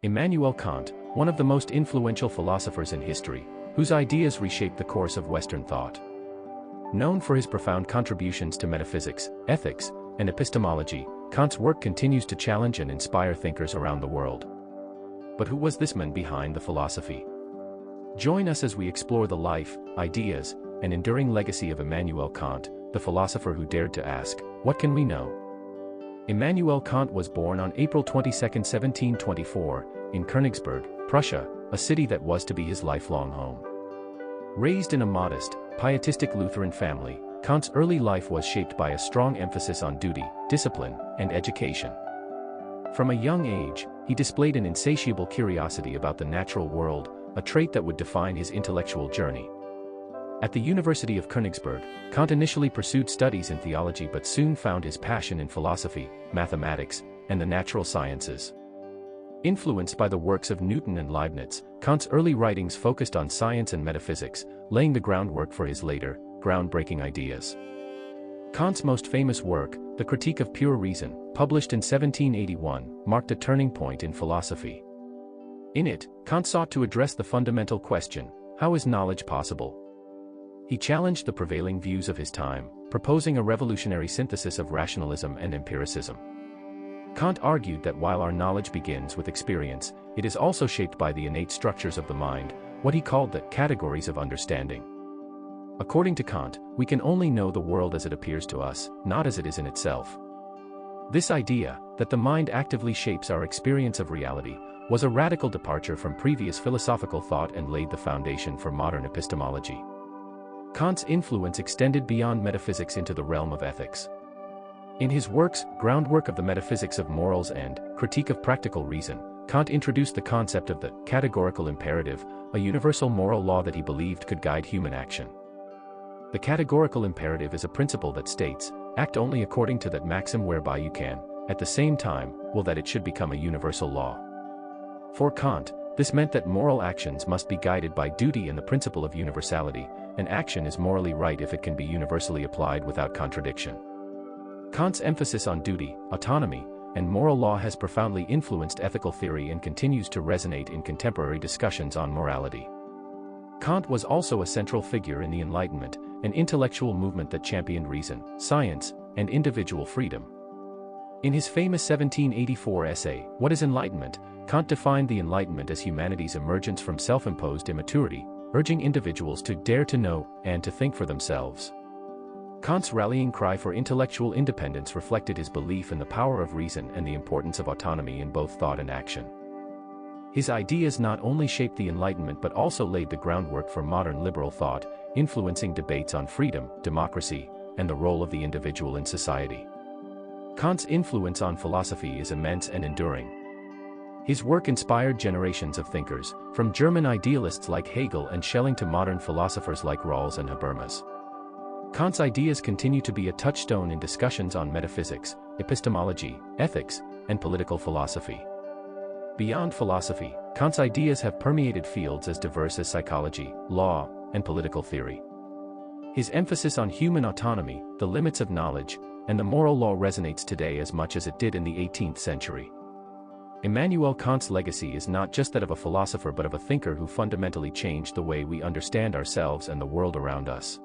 Immanuel Kant, one of the most influential philosophers in history, whose ideas reshaped the course of Western thought. Known for his profound contributions to metaphysics, ethics, and epistemology, Kant's work continues to challenge and inspire thinkers around the world. But who was this man behind the philosophy? Join us as we explore the life, ideas, and enduring legacy of Immanuel Kant, the philosopher who dared to ask, "What can we know?" Immanuel Kant was born on April 22, 1724, in Königsberg, Prussia, a city that was to be his lifelong home. Raised in a modest, pietistic Lutheran family, Kant's early life was shaped by a strong emphasis on duty, discipline, and education. From a young age, he displayed an insatiable curiosity about the natural world, a trait that would define his intellectual journey. At the University of Königsberg, Kant initially pursued studies in theology but soon found his passion in philosophy, mathematics, and the natural sciences. Influenced by the works of Newton and Leibniz, Kant's early writings focused on science and metaphysics, laying the groundwork for his later, groundbreaking ideas. Kant's most famous work, The Critique of Pure Reason, published in 1781, marked a turning point in philosophy. In it, Kant sought to address the fundamental question, how is knowledge possible? He challenged the prevailing views of his time, proposing a revolutionary synthesis of rationalism and empiricism. Kant argued that while our knowledge begins with experience, it is also shaped by the innate structures of the mind, what he called the categories of understanding. According to Kant, we can only know the world as it appears to us, not as it is in itself. This idea, that the mind actively shapes our experience of reality, was a radical departure from previous philosophical thought and laid the foundation for modern epistemology. Kant's influence extended beyond metaphysics into the realm of ethics. In his works, Groundwork of the Metaphysics of Morals and Critique of Practical Reason, Kant introduced the concept of the categorical imperative, a universal moral law that he believed could guide human action. The categorical imperative is a principle that states, act only according to that maxim whereby you can, at the same time, will that it should become a universal law. For Kant, this meant that moral actions must be guided by duty and the principle of universality. An action is morally right if it can be universally applied without contradiction. Kant's emphasis on duty, autonomy, and moral law has profoundly influenced ethical theory and continues to resonate in contemporary discussions on morality. Kant was also a central figure in the Enlightenment, an intellectual movement that championed reason, science, and individual freedom. In his famous 1784 essay, What is Enlightenment?, Kant defined the Enlightenment as humanity's emergence from self-imposed immaturity, urging individuals to dare to know and to think for themselves. Kant's rallying cry for intellectual independence reflected his belief in the power of reason and the importance of autonomy in both thought and action. His ideas not only shaped the Enlightenment but also laid the groundwork for modern liberal thought, influencing debates on freedom, democracy, and the role of the individual in society. Kant's influence on philosophy is immense and enduring. His work inspired generations of thinkers, from German idealists like Hegel and Schelling to modern philosophers like Rawls and Habermas. Kant's ideas continue to be a touchstone in discussions on metaphysics, epistemology, ethics, and political philosophy. Beyond philosophy, Kant's ideas have permeated fields as diverse as psychology, law, and political theory. His emphasis on human autonomy, the limits of knowledge, and the moral law resonates today as much as it did in the 18th century. Immanuel Kant's legacy is not just that of a philosopher but of a thinker who fundamentally changed the way we understand ourselves and the world around us.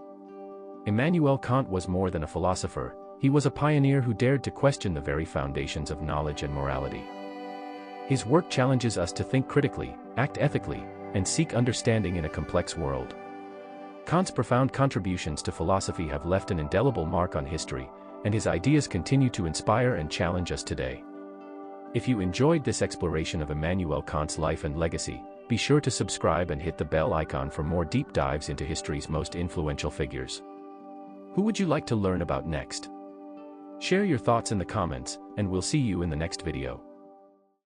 Immanuel Kant was more than a philosopher, he was a pioneer who dared to question the very foundations of knowledge and morality. His work challenges us to think critically, act ethically, and seek understanding in a complex world. Kant's profound contributions to philosophy have left an indelible mark on history, and his ideas continue to inspire and challenge us today. If you enjoyed this exploration of Immanuel Kant's life and legacy, be sure to subscribe and hit the bell icon for more deep dives into history's most influential figures. Who would you like to learn about next? Share your thoughts in the comments, and we'll see you in the next video.